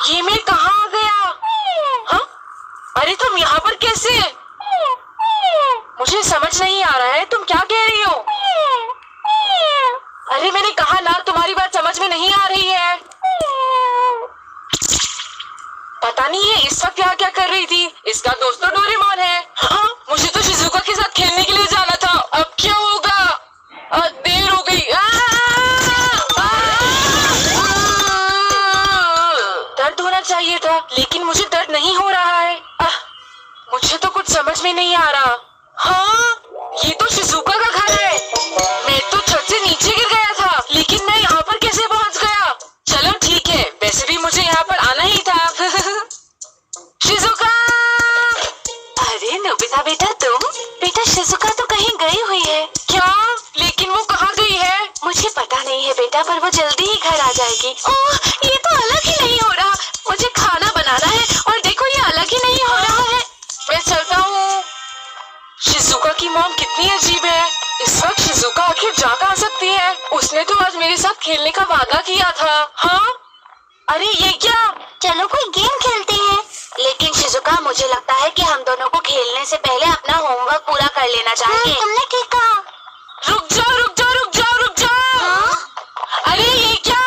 ये मैं कहाँ आ गया? हाँ? अरे तुम यहाँ पर कैसे? मुझे समझ नहीं आ रहा है, तुम क्या कह रही हो? अरे मैंने कहा ना, तुम्हारी बात समझ में नहीं आ रही है। पता नहीं है इस वक्त यहाँ क्या कर रही थी। इसका दोस्त तो डोरेमोन है। हाँ? मुझे तो शिजुका के साथ खेलने के लिए जाना था। अब क्या होगा? देर हो गई। दर्द होना चाहिए था, लेकिन मुझे दर्द नहीं हो रहा है। मुझे तो कुछ समझ में नहीं आ रहा। हाँ, ये तो शिजुका का घर है। मैं तो छत से नीचे गिर गया था, लेकिन मैं यहाँ पर कैसे पहुँच गया? चलो ठीक है, वैसे भी मुझे यहाँ पर आना ही था। शिजुका! अरे नोबिता बेटा, तुम? बेटा शिजुका तो कहीं गई हुई है। क्या? लेकिन वो कहाँ गई है? मुझे पता नहीं है बेटा, पर वो जल्दी ही घर आ जाएगी। ओह, ये तो अलग ही नहीं हो रहा। मुझे खाना बनाना है और देखो ये अलग ही नहीं हो रहा है। मैं चलता हूँ। शिजुका की मॉम कितनी अजीब है। इस वक्त शिजुका आखिर जा कहाँ सकती है? उसने तो आज मेरे साथ खेलने का वादा किया था। हाँ? अरे ये क्या? चलो कोई गेम खेलते हैं। लेकिन शिजुका, मुझे लगता है कि हम दोनों को खेलने से पहले अपना होमवर्क पूरा कर लेना चाहिए। तुमने ठीक कहा। रुक जाओ, रुक जाओ, रुक जाओ, रुक जाओ। हाँ? अरे ये क्या?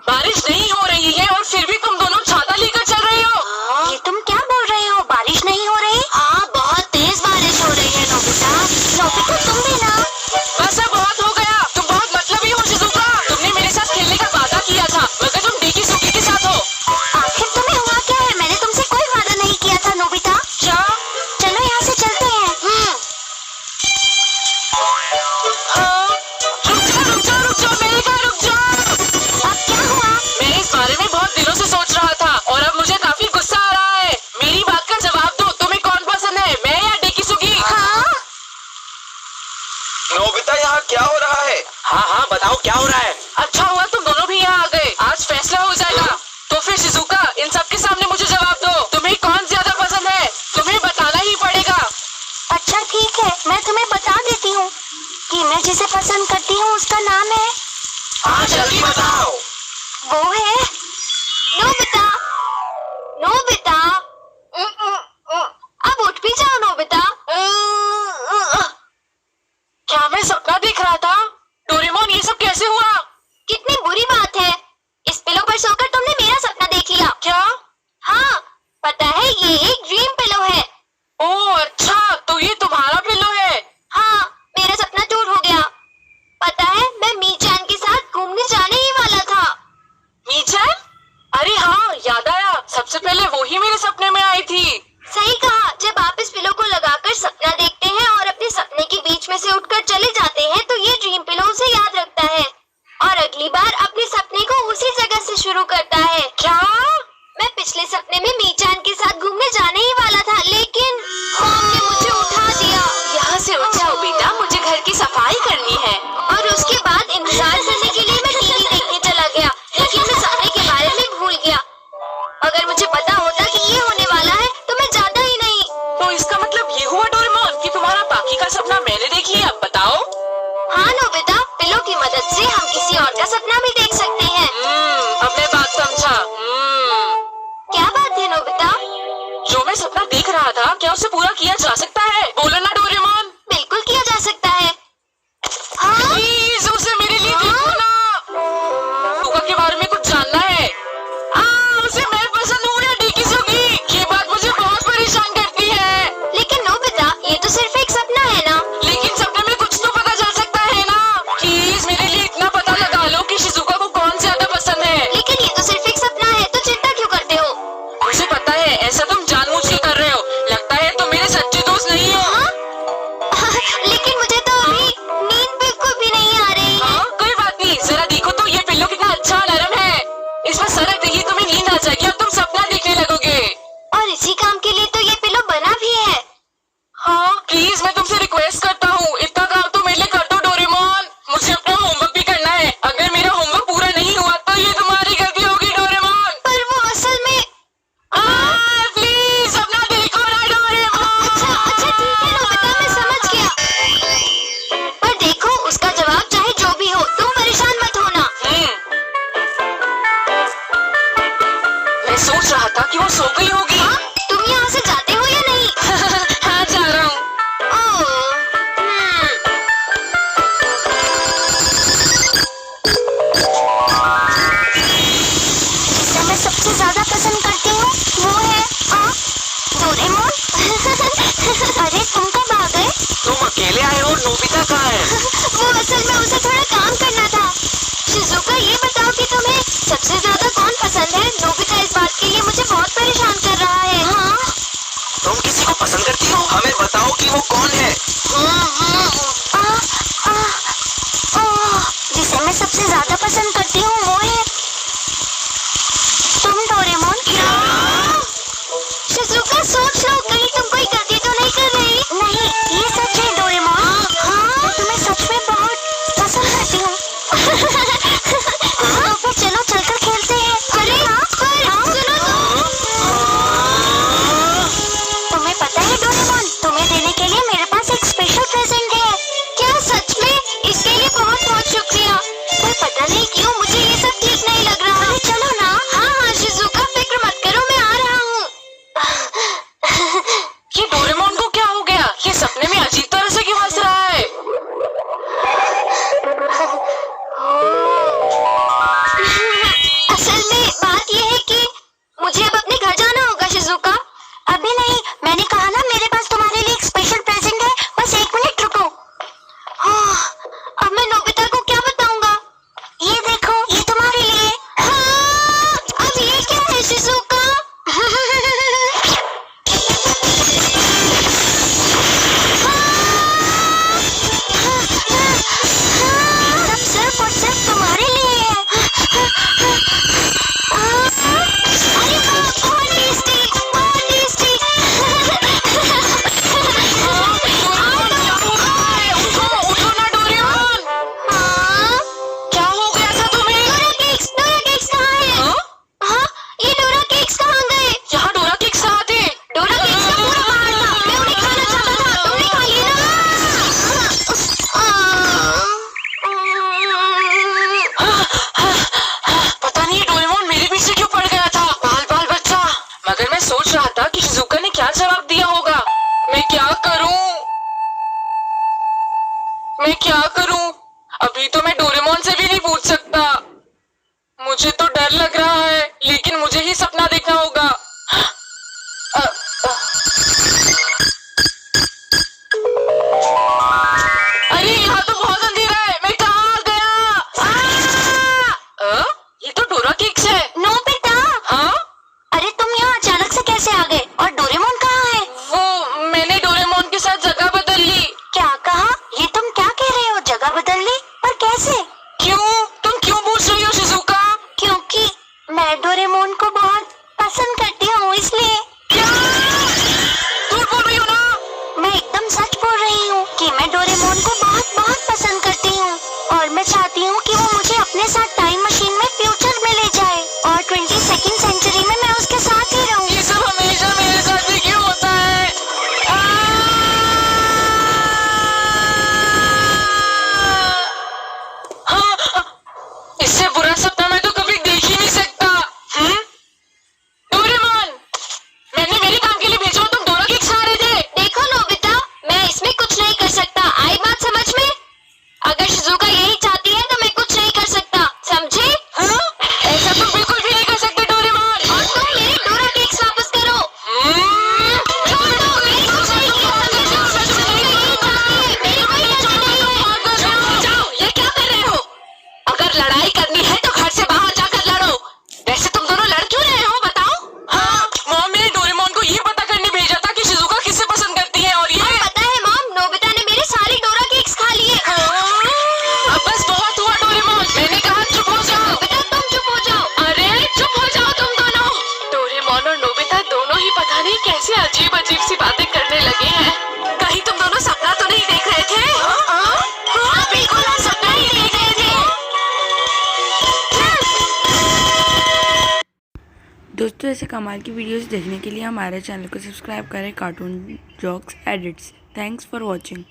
बारिश नहीं हो रही है और फिर भी तुम दोनों छाता लेकर चल रही हो। हाँ? ये तुम क्या बोल रहे हो? बारिश नहीं हो रही? हाँ, बहुत तेज बारिश हो रही है नोबिता। नोबिता तुम भी ना। बस अब बहुत हो गया। तुम बहुत मतलबी हो शिजुका। तुमने मेरे साथ खेलने का वादा किया था, मगर तुम डेकिसुकी के साथ हो। आखिर तुम्हें हुआ क्या है? मैंने तुमसे कोई वादा नहीं किया था नोबिता। क्या? चलो यहाँ से चलते हैं। हाँ? रुक जाओ, रुक जाओ, मेरे घर रुक जाओ। अब क्या हुआ? मैं इस बारे में बहुत दिनों से सोच रहा था और अब मुझे काफी गुस्सा आ रहा है। मेरी बात का जवाब दो, तुम्हें कौन पसंद है, मैं या डेकिसुकी? हाँ? नोबिता, यहाँ क्या हो रहा है? हाँ हाँ बताओ क्या हो रहा है। अच्छा हुआ तुम दोनों भी यहाँ आ गए। आज फैसला हो जाएगा। तो फिर शिजुका, इन सब के सामने मुझे जवाब दो, तुम्हें कौन ज्यादा पसंद है? तुम्हें बताना ही पड़ेगा। अच्छा ठीक है, मैं तुम्हें बता देती हूँ कि मैं जिसे पसंद करती हूँ उसका नाम है। हाँ जल्दी बताओ। वो है नोबिता। नोबिता, अब उठ भी जाओ नोबिता। क्या मैं सपना देख रहा था? डोरेमोन, ये सब कैसे हुआ? कितनी बुरी बात है। इस पिलो पर सोकर तुमने मेरा सपना देख लिया। क्या? हाँ, पता है ये एक ड्रीम पिलो है। ओह अच्छा, तो ये तुम्हारा पिलो है? हाँ, मेरा सपना टूट हो गया। पता है, मैं मीचान के साथ घूमने जाने ही वाला था। मीचान? अरे हाँ, याद आया। सबसे पहले वो ही मेरे सपने में आई थी। सही कहा। जब आप इस पिलो को लगाकर सपना देखते हैं और अपने सपने के बीच में से उठकर चले जाते हैं, तो ये ड्रीम पिलो उसे याद रखता है और अगली बार अपने सपने को उसी जगह से शुरू करता है। क्या? मैं पिछले सपने में मीचान के साथ घूमने जाने ही वाला था, लेकिन मॉम ने मुझे उठा दिया। यहाँ से उठ जाओ बेटा, मुझे घर की सफाई करनी है। और उसके बाद इंतजार करने के लिए मैं टीवी देखने चला गया, लेकिन मैं सपने के बारे में भूल गया। अगर मुझे पता होता कि ये होने वाला है तो मैं जाता ही नहीं। तो इसका मतलब ये हुआ डोरेमोन कि तुम्हारा बाकी का सपना मैंने देख लिया। अब बताओ। हाँ नोबिता, पिलो की मदद से हम किसी और का सपना भी देख सकते हैं। अब मैं बात समझा। क्या बात है नोबिता? जो मैं सपना देख मैं सोच रहा था कि वो सो गई होगी। हाँ, तुम यहाँ से जाते हो या नहीं? हाँ, जा रहा हूँ। जिसे मैं सबसे ज्यादा पसंद करती हूँ वो है डोरेमोन। अरे तुम कब आ गए? तुम अकेले आए हो? नोबिता कहाँ है? वो असल में उसे थोड़ा काम करना था। शिजुका, ये बताओ कि तुम्हें सबसे ज्यादा कौन पसंद है? नोबिता इस बात के लिए मुझे बहुत परेशान कर रहा है। हाँ? तुम किसी को पसंद करती हो? हमें बताओ कि वो कौन है। जिसे मैं सबसे ज्यादा पसंद करती हूँ वो है तुम, डोरेमोन। क्या? शिजुका, सोच लो, कहीं तुम कोई गलती तो नहीं कर रही? नहीं, ये सच है डोरेमोन। हाँ, मैं तुम्हें सच में बहुत पसंद करती हूँ। तो फिर चलो चलकर खेलते हैं। अरे पर सुनो तो। तुम्हें पता है डोरेमोन, तुम्हें देने के लिए मेरे पास एक स्पेशल प्रेजेंट है। क्या सच में? इसके लिए बहुत बहुत शुक्रिया। पर पता नहीं क्यों मुझे ये सब ठीक नहीं लग रहा। अरे चलो ना। हाँ हाँ शिजुका, फिक्र मत करो, मैं आ रहा हूँ। ये डोरेमोन को क्या हो गया? ये सपने में अजीब तरह से क्यों हंस रहा है? असल में बात यह है कि मुझे अब अपने घर जाना होगा शिजुका। अभी नहीं, मैंने कहा ना मेरे पास तुम्हारे लिए एक स्पेशल प्रेजेंट है। बस 1 मिनट रुको। अब मैं नोबिता को क्या बताऊंगा? ये देखो, ये तुम्हारे लिए। हाँ, अब ये क्या है शिजुका? सब सिर्फ और सिर्फ तुम्हारे लिए है। अरे वाह, बहुत टेस्टी, बहुत टेस्टी। उठो ना डोरेमोन। हाँ? क्या हो गया था तुम्हें? डोरा केक्स कहाँ है? हाँ? हाँ, ये डोरा केक्स कहाँ गए? यहाँ डोरा केक्स कहाँ थे? डोरा केक्स का पूरा बाहर था। मैं उन्हें खाना चाहता था, तुमने खा लिए ना? पता नहीं ये डोरेमोन मेरे पीछे क्यों पड़ गया था। बाल बाल बच्चा। मगर मैं सोच रहा था कि शिजुका ने क्या जवाब दिया होगा। मैं क्या करूं? अभी तो मैं डोरेमोन से भी नहीं पूछ सकता। मुझे तो डर लग रहा है, लेकिन मुझे ही सपना देखना होगा। अरे यहाँ तो बहुत अंधेरा है, मैं कहाँ आ गया? ये तो डोरा केक्स है। नोबिता, हाँ? अरे तुम यहाँ अचानक से कैसे आ गए? और डोरेमोन कहाँ है? वो मैंने डोरेमोन के साथ जगह बदल ली। क्या कहा? ये तुम क्या कह रहे हो? जगह बदल ली? पर कैसे? क्यों? तुम क्यों पूछ रही हो शिजुका? क्योंकि मैं डोरेमोन को बहुत पसंद करती हूँ, इसलिए। क्या? झूठ बोल रही हो ना? मैं एकदम सच बोल रही हूँ कि मैं डोरेमोन को बहुत बहुत पसंद करती हूँ और मैं चाहती हूँ कि वो मुझे अपने साथ टाइम मशीन में फ्यूचर में ले जाए और 22वीं सेंचुरी में मैं उसके साथ ही रहूँ। ये सब हमेशा मेरे साथ ही क्यों होता है? हाँ, इससे बुरा सपना मैं तो कभी देख ही नहीं सकता। डोरेमोन, मैंने मेरे काम के लिए भेजा हो, तुम डोरा केक्स खा रहे थे। देखो नोबिता, मैं इसमें कुछ नहीं कर सकता। आई बात समझ में? अगर शिजुका यही चाहती है तो मैं कुछ नहीं कर सकता, समझे? हाँ? ऐसा तुम बिल्कुल भी नहीं कर सकते डोरेमोन। और तुम मेरे डोरा केक्स वापस करो। छोड़ दो, मैंने कुछ नहीं किया। अगर शिजुका यही चाहती है, मेरी कोई गलती नहीं है। जाओ, ये क्या कर रहे हो? अगर लड़ाई करनी है तो घर से बाहर जाकर लड़ो। वैसे तुम दोनों लड़ क्यों रहे हो, बताओ? हाँ, मॉम ने डोरेमोन को ये पता करने भेजा था कि शिजुका किसे पसंद करती है, और ये पता है मॉम, नोबिता ने मेरे सारे डोरा केक्स खा लिए। अब बस बहुत हुआ डोरेमोन, मैंने कहा चुप हो जाओ। नोबिता, तुम चुप हो जाओ। अरे चुप हो जाओ तुम दोनों। डोरेमोन और नोबिता दोनों ही पता नहीं कैसे अजीब अजीब सी बातें करने लगे हैं। कहीं तुम दोनों सपना तो नहीं देख रहे थे? हाँ, बिल्कुल हम सपना ही देख रहे थे। दोस्तों, ऐसे कमाल की वीडियोस देखने के लिए हमारे चैनल को सब्सक्राइब करें। Cartoon jokes edits. Thanks for watching.